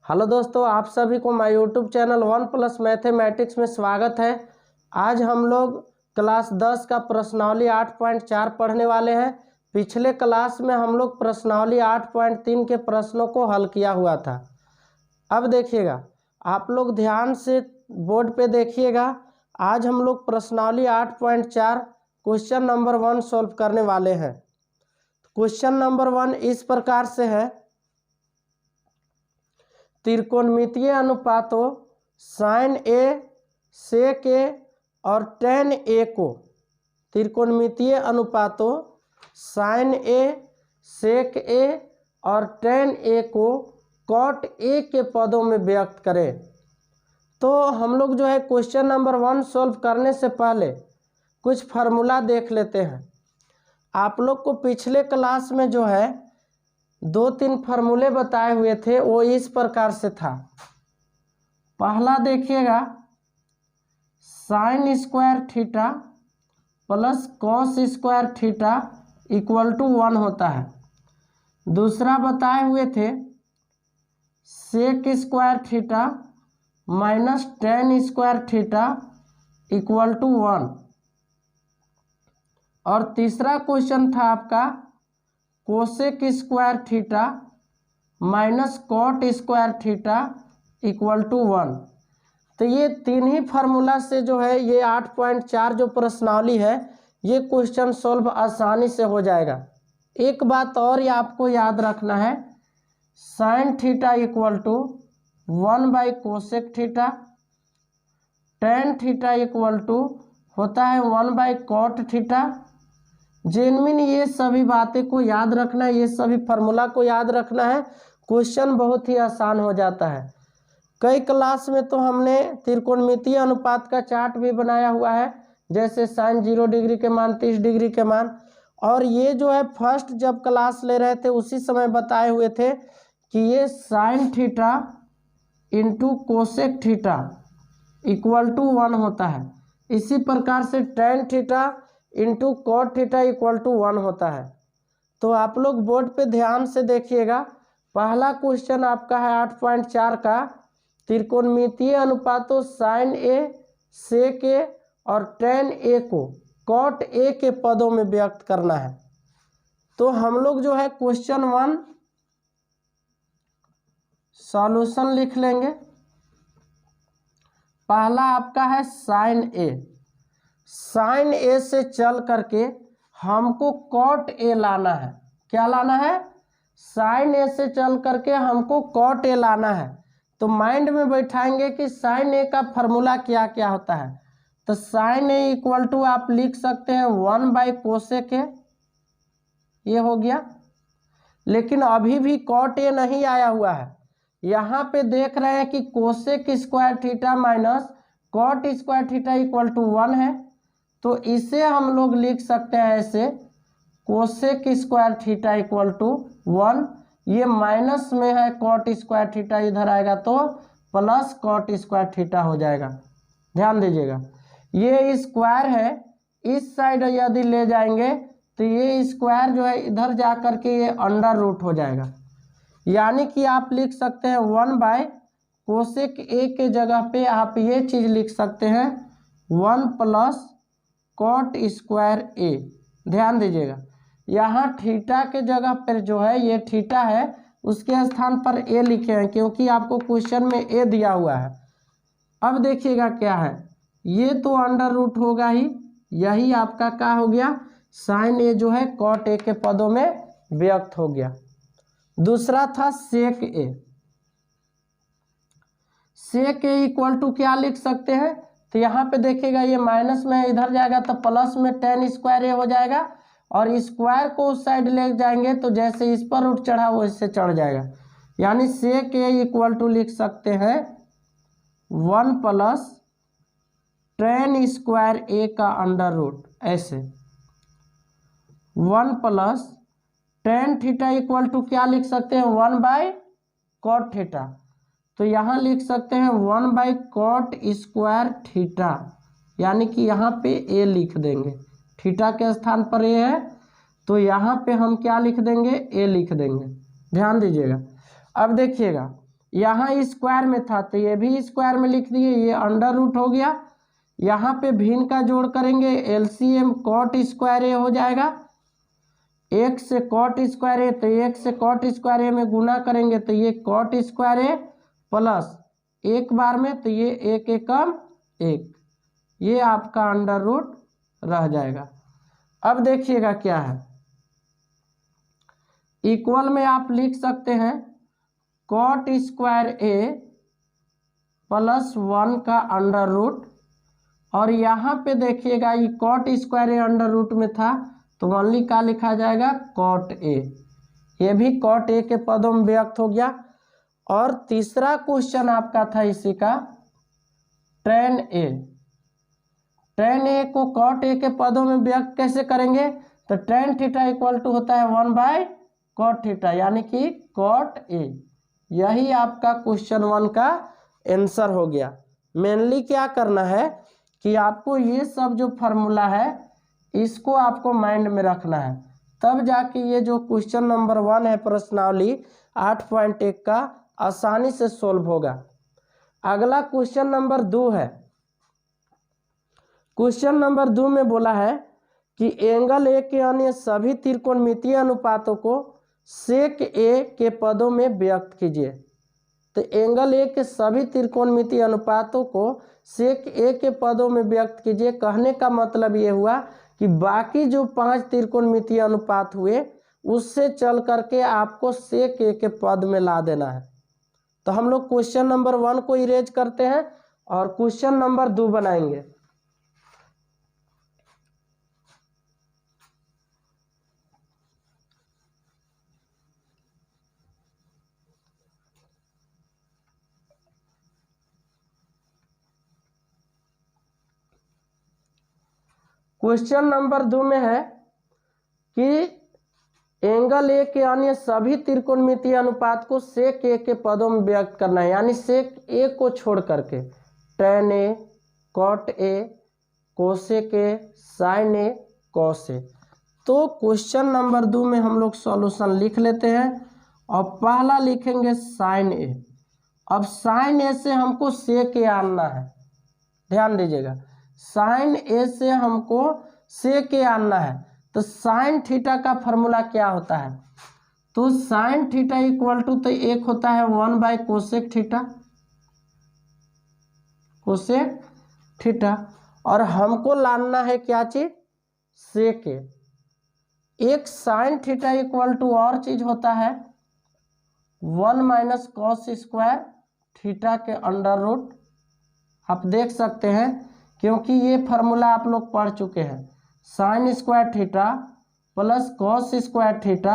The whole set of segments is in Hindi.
हेलो दोस्तों, आप सभी को माय यूट्यूब चैनल 1+ मैथमेटिक्स में स्वागत है। आज हम लोग क्लास 10 का प्रश्नावली 8.4 पढ़ने वाले हैं। पिछले क्लास में हम लोग प्रश्नावली 8.3 के प्रश्नों को हल किया हुआ था। अब देखिएगा, आप लोग ध्यान से बोर्ड पे देखिएगा। आज हम लोग प्रश्नावली 8.4 क्वेश्चन नंबर 1 सॉल्व करने वाले हैं। क्वेश्चन नंबर 1 इस प्रकार से है, त्रिकोणमितीय अनुपातों sin a sec a और tan a को त्रिकोणमितीय अनुपातों sin a sec a और tan a को cot a के पदों में व्यक्त करें। तो हम लोग जो है क्वेश्चन नंबर 1 सॉल्व करने से पहले कुछ फार्मूला देख लेते हैं। आप लोग को पिछले क्लास में जो है 2-3 फार्मूले बताए हुए थे, वो इस प्रकार से था। पहला देखिएगा, sine square theta plus cos square theta equal to 1 होता है। दूसरा बताए हुए थे sec square theta minus tan square theta equal to 1। और तीसरा क्वेश्चन था आपका cosec square theta minus cot square theta equal to 1। तो ये तीन ही फार्मूला से जो है ये 8.4 जो प्रश्नावली है ये क्वेश्चन सॉल्व आसानी से हो जाएगा। एक बात और ये आपको याद रखना है, sine theta equal to 1 cosec theta, tan theta equal to होता है 1 कॉट थीटा। जेनमिन ये सभी बातें को याद रखना है, ये सभी फार्मूला को याद रखना है, क्वेश्चन बहुत ही आसान हो जाता है। कई क्लास में तो हमने त्रिकोणमितीय अनुपात का चार्ट भी बनाया हुआ है, जैसे साइन 0 डिग्री के मान 30 डिग्री के मान। और ये जो है फर्स्ट जब क्लास ले रहे थे उसी समय बताए हुए थे कि ये sine theta into cosec theta equal to 1 होता है। इसी प्रकार से tan theta into cot theta equal to 1 होता है। तो आप लोग बोर्ड पे ध्यान से देखिएगा। पहला क्वेश्चन आपका है 8.4 का, त्रिकोणमितीय अनुपातों साइन ए सेक ए और टेन ए को कॉट ए के पदों में व्यक्त करना है। तो हम लोग जो है क्वेश्चन 1 सॉल्यूशन लिख लेंगे। पहला आपका है साइन ए। साइन ए से चल करके हमको कॉट ए लाना है। क्या लाना है? साइन ए से चल करके हमको कॉट ए लाना है। तो माइंड में बैठाएंगे कि साइन ए का फार्मूला क्या क्या होता है। तो साइन ए इक्वल टू आप लिख सकते हैं 1 कोसेक ए, ये हो गया। लेकिन अभी भी कॉट ए नहीं आया हुआ है। यहाँ पे देख रहे हैं कि cosec square theta minus cot square theta equal to 1 है। तो इसे हम लोग लिख सकते हैं ऐसे, cosec square theta equal to 1। ये माइनस में है, कॉट स्क्वायर थीटा इधर आएगा तो प्लस कॉट स्क्वायर थीटा हो जाएगा। ध्यान दीजिएगा, ये स्क्वायर है, इस साइड यदि ले जाएंगे तो ये स्क्वायर जो है इधर जा करके ये अंडर रूट हो जाएगा। यानी कि आप लिख सकते हैं 1 कोसेक ए के जगह पे आप ये चीज़ लिख सकते हैं 1 प्लस कॉट स्क्वायर ए। ध्यान दीजिएगा, यहाँ थीटा के जगह पर जो है ये थीटा है, उसके स्थान पर ए लिखे हैं क्योंकि आपको क्वेश्चन में ए दिया हुआ है। अब देखिएगा क्या है, ये तो अंडर रूट होगा ही, यही आपका क्या हो गया, साइन ए जो है कॉट ए के पदों में व्यक्त हो गया। दूसरा था सेक ए। सेक ए इक्वल टू क्या लिख सकते हैं? तो यहाँ पे देखिएगा ये माइनस में इधर जाएगा तो प्लस में टेन स्क्वायर ए हो जाएगा, और स्क्वायर को उस साइड ले जाएंगे तो जैसे इस पर रूट चढ़ा वो इससे चढ़ जाएगा। यानी सेक ए इक्वल टू लिख सकते हैं 1 प्लस टेन स्क्वायर ए का अंडर रूट, ऐसे 1 plus tan theta equal to क्या लिख सकते हैं 1 कॉट थीटा। तो यहाँ लिख सकते हैं 1 कॉट स्क्वायर थीटा, यानी कि यहाँ पे ए लिख देंगे, थीटा के स्थान पर ए है तो यहाँ पे हम क्या लिख देंगे, ए लिख देंगे। ध्यान दीजिएगा। अब देखिएगा यहाँ स्क्वायर में था तो ये भी स्क्वायर में लिख दिए, ये अंडर रूट हो गया। यहाँ पे भिन्न का जोड़ करेंगे, एलसीएम कॉट स्क्वायर ए हो जाएगा। एक से कॉट स्क्वायर ए तो एक से कॉट स्क्वायर ए में गुना करेंगे तो ये कॉट स्क्वायर ए प्लस एक बार में तो ये एक एकम एक, ये आपका अंडर रूट रह जाएगा। अब देखिएगा क्या है, इक्वल में आप लिख सकते हैं कॉट स्क्वायर ए प्लस 1 का अंडर रूट, और यहाँ पे देखिएगा ये cot square A under root में था तो ओनली का लिखा जाएगा कॉट ए, ये भी कॉट ए के पदों में व्यक्त हो गया। और तीसरा क्वेश्चन आपका था इसी का tan ए, tan ए को कॉट ए के पदों में व्यक्त कैसे करेंगे, तो tan थीटा इक्वल टू होता है 1/cot थीटा, यानी कि कॉट ए। यही आपका क्वेश्चन 1 का आंसर हो गया। मेनली क्या करना है कि आपको ये सब जो फार्मूला है इसको आपको माइंड में रखना है, तब जाके ये जो क्वेश्चन नंबर 1 है प्रश्नावली 8.1 का आसानी से सोल्व होगा। अगला क्वेश्चन नंबर 2 है। क्वेश्चन नंबर 2 में बोला है कि एंगल ए के अन्य सभी त्रिकोणमितीय अनुपातों को सेक ए के पदों में व्यक्त कीजिए। तो एंगल ए के सभी त्रिकोणमितीय अनुपातों को सेक ए के पदों में व्यक्त कीजिए। कहने का मतलब ये हुआ कि बाकी जो 5 त्रिकोणमितीय अनुपात हुए उससे चल करके आपको सेक ए के पद में ला देना है। तो हम लोग क्वेश्चन नंबर 1 को इरेज करते हैं और क्वेश्चन नंबर 2 बनाएंगे। क्वेश्चन नंबर 2 में है कि एंगल ए के अन्य सभी त्रिकोणमितीय अनुपात को सेक ए के पदों में व्यक्त करना है, यानी सेक ए को छोड़ करके tan A, cot A, cosec A, sine A, cos A. तो क्वेश्चन नंबर 2 में हम लोग सॉल्यूशन लिख लेते हैं और पहला लिखेंगे साइन ए। अब साइन ए से हमको सेक ए आना है, ध्यान दीजिएगा, साइन ए से हमको सेक ए आना है। तो साइन थीटा का फॉर्मूला क्या होता है, तो साइन थीटा इक्वल टू तो एक होता है 1/कोसेक थीटा, कोसेक थीटा, और हमको लाना है क्या चीज, सेक ए। एक साइन थीटा इक्वल टू और चीज होता है 1 - कॉस स्क्वायर थीटा के अंडर रूट। आप देख सकते हैं क्योंकि ये फार्मूला आप लोग पढ़ चुके हैं, sine square theta plus cos square theta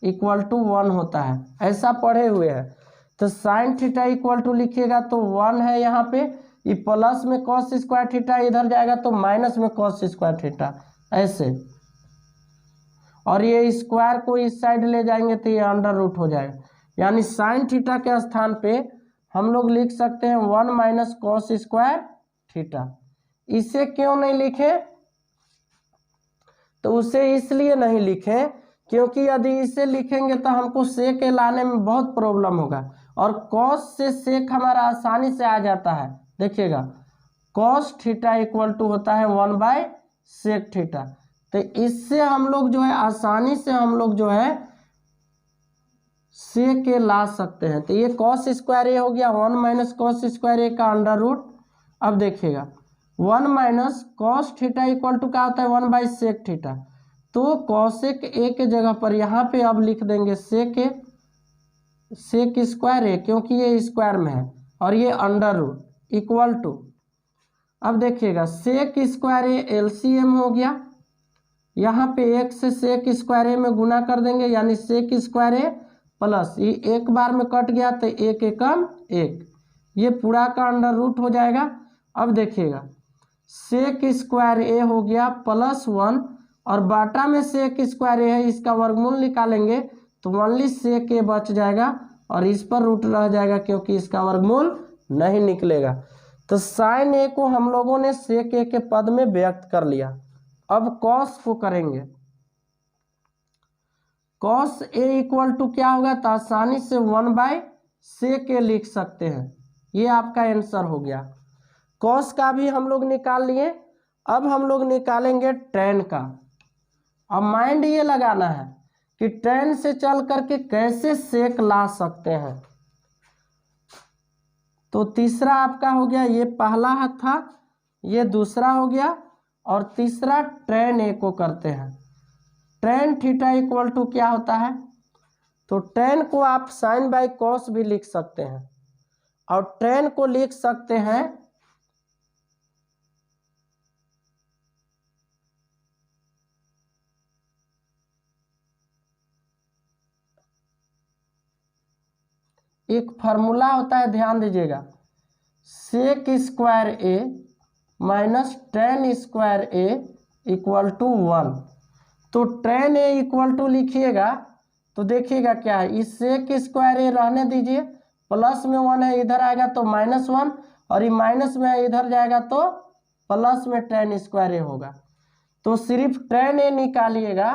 equal to 1 होता है, ऐसा पढ़े हुए हैं। तो साइन थीटा इक्वल टू लिखिएगा तो 1 है यहाँ पे, ये प्लस में कॉस स्क्वायर थीटा इधर जाएगा तो माइनस में कॉस स्क्वायर थीटा, ऐसे, और ये स्क्वायर को इस साइड ले जाएंगे तो ये अंडर रूट हो जाएगा। यानी साइन थीटा के स्थान पे हम लोग लिख सकते हैं 1 - कॉस स्क्वायर थीटा। इसे क्यों नहीं लिखे, तो उसे इसलिए नहीं लिखे क्योंकि यदि इसे लिखेंगे तो हमको सेक ए लाने में बहुत प्रॉब्लम होगा, और कॉस से सेक हमारा आसानी से आ जाता है। देखिएगा कॉस थीटा इक्वल टू होता है 1/सेक थीटा, तो इससे हम लोग जो है आसानी से हम लोग जो है सेक ए ला सकते हैं। तो ये कॉस स्क्वायर ए हो गया 1 - कॉस स्क्वायर ए का अंडर रूट। अब देखिएगा 1 - कॉस थीटा इक्वल टू क्या होता है 1/सेक थीटा, तो कॉसेक ए के जगह पर यहाँ पे अब लिख देंगे सेक ए, सेक स्क्वायर ए, क्योंकि ये स्क्वायर में है, और ये अंडर रूट इक्वल टू, अब देखिएगा सेक स्क्वायर ए एलसीएम हो गया, यहाँ पे एक से सेक स्क्वायर ए में गुना कर देंगे, यानी सेक स्क्वायर ए प्लस ये एक बार में कट गया तो एक एकम एक, ये पूरा का अंडर रूट हो जाएगा। अब देखिएगा सेक स्क्वायर ए हो गया +1, और बाटा में सेक स्क्वायर ए है, इसका वर्गमूल निकालेंगे तो ओनली सेक ए बच जाएगा और इस पर रूट रह जाएगा क्योंकि इसका वर्गमूल नहीं निकलेगा। तो साइन ए को हम लोगों ने सेक ए के पद में व्यक्त कर लिया। अब कॉस को करेंगे, कॉस ए इक्वल टू क्या होगा, तो आसानी से 1 सेक ए लिख सकते हैं। ये आपका आंसर हो गया। कॉस का भी हम लोग निकाल लिए। अब हम लोग निकालेंगे टेन का। अब माइंड ये लगाना है कि टेन से चल करके कैसे सेक ला सकते हैं। तो तीसरा आपका हो गया, ये पहला था, ये दूसरा हो गया, और तीसरा टेन ए को करते हैं। टेन थीटा इक्वल टू क्या होता है, तो टेन को आप साइन बाई कॉस भी लिख सकते हैं, और टेन को लिख सकते हैं एक फार्मूला होता है, ध्यान दीजिएगा, sec square A minus tan square A equal to 1। तो टेन ए इक्वल टू लिखिएगा तो देखिएगा क्या है, इस सेक स्क्वायर ए रहने दीजिए, प्लस में 1 है, इधर आएगा तो -1, और ये माइनस में है, इधर जाएगा तो प्लस में टेन स्क्वायर ए होगा। तो सिर्फ टेन ए निकालिएगा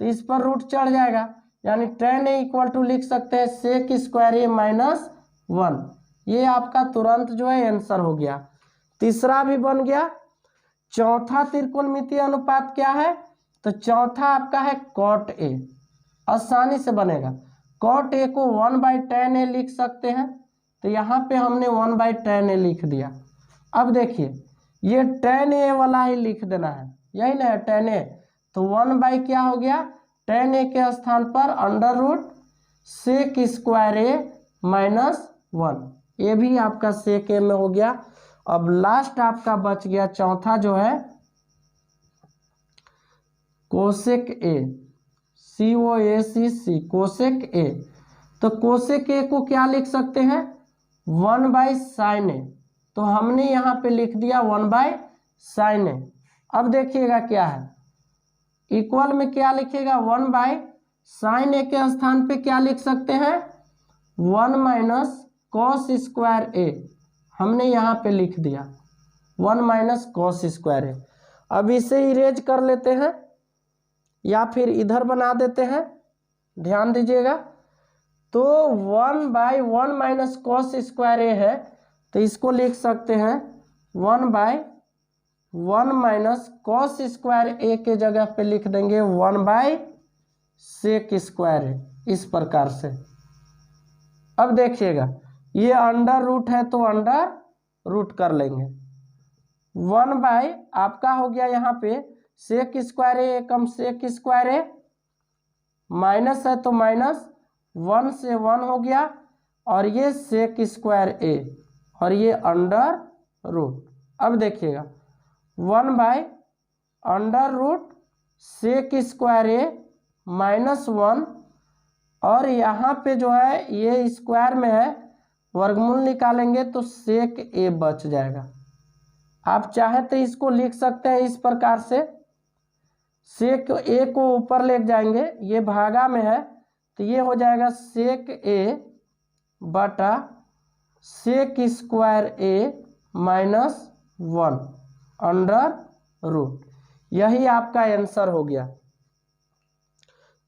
तो इस पर रूट चढ़ जाएगा, यानी टेन ए इक्वल टू लिख सकते हैं सेक स्क्वायर ए -1। ये आपका तुरंत जो है आंसर हो गया। तीसरा भी बन गया। चौथा त्रिकोणमितीय अनुपात क्या है, तो चौथा आपका है कॉट ए। आसानी से बनेगा। कॉट ए को 1/10 ए लिख सकते हैं, तो यहाँ पे हमने 1/10 ए लिख दिया। अब देखिए ये 10 ए वाला ही लिख देना है, यही ना है 10 ए, तो 1 क्या हो गया, 10 ए के स्थान पर अंडर रूट सेक स्क्वायर ए -1। ये भी आपका सेक ए में हो गया। अब लास्ट आपका बच गया चौथा जो है कोसेक ए, COSEC, कोसेक ए। तो कोसेक ए को क्या लिख सकते हैं, 1/sin ए। तो हमने यहाँ पे लिख दिया 1/sin ए। अब देखिएगा क्या है, इक्वल में क्या लिखिएगा, 1/sin ए के स्थान पे क्या लिख सकते हैं, 1 - cos स्क्वायर ए। हमने यहाँ पे लिख दिया 1 - cos स्क्वायर ए। अब इसे इरेज कर लेते हैं या फिर इधर बना देते हैं, ध्यान दीजिएगा। तो 1/1 - cos स्क्वायर ए है, तो इसको लिख सकते हैं 1/1 - cos स्क्वायर ए के जगह पे लिख देंगे 1/sec स्क्वायर ए, इस प्रकार से। अब देखिएगा ये अंडर रूट है तो अंडर रूट कर लेंगे। 1/ आपका हो गया यहाँ पे सेक square A come sec square A, minus है तो -1 से 1 हो गया, और ये सेक स्क्वायर ए, और ये अंडर रूट। अब देखिएगा 1/√sec स्क्वायर ए -1, और यहाँ पे जो है ये स्क्वायर में है, वर्गमूल निकालेंगे तो सेक ए बच जाएगा। आप चाहे तो इसको लिख सकते हैं इस प्रकार से, सेक ए को ऊपर ले जाएंगे, ये भागा में है तो ये हो जाएगा सेक ए बटा सेक स्क्वायर ए -1 अंडर रूट। यही आपका आंसर हो गया।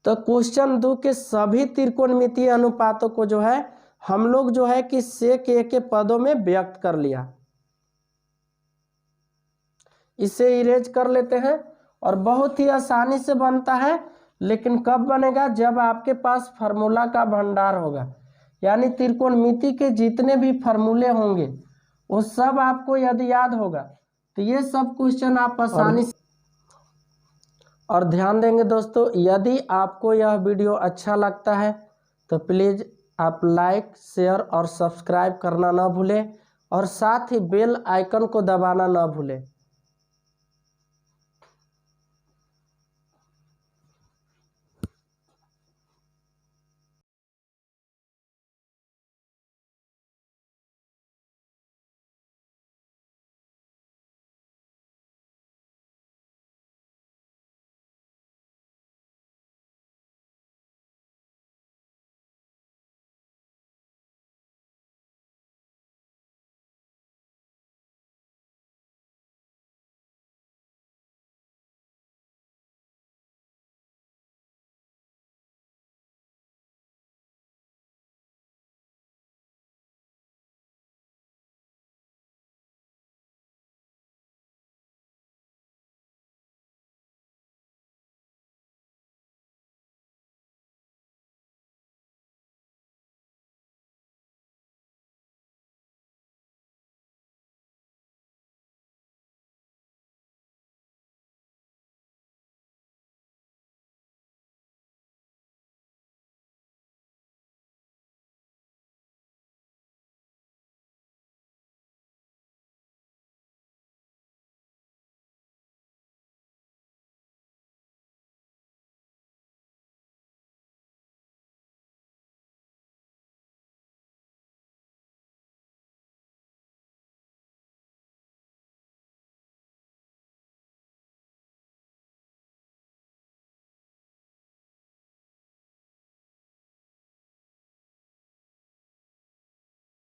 तो क्वेश्चन 2 के सभी त्रिकोणमितीय अनुपातों को जो है हम लोग जो है कि सेक ए के पदों में व्यक्त कर लिया। इसे इरेज कर लेते हैं, और बहुत ही आसानी से बनता है, लेकिन कब बनेगा, जब आपके पास फार्मूला का भंडार होगा, यानी त्रिकोणमिति के जितने भी फार्मूले होंगे वो सब आपको यदि याद होगा तो ये सब क्वेश्चन आप आसानी से। और ध्यान देंगे दोस्तों, यदि आपको यह वीडियो अच्छा लगता है तो प्लीज़ आप लाइक, शेयर और सब्सक्राइब करना ना भूलें, और साथ ही बेल आइकन को दबाना ना भूलें।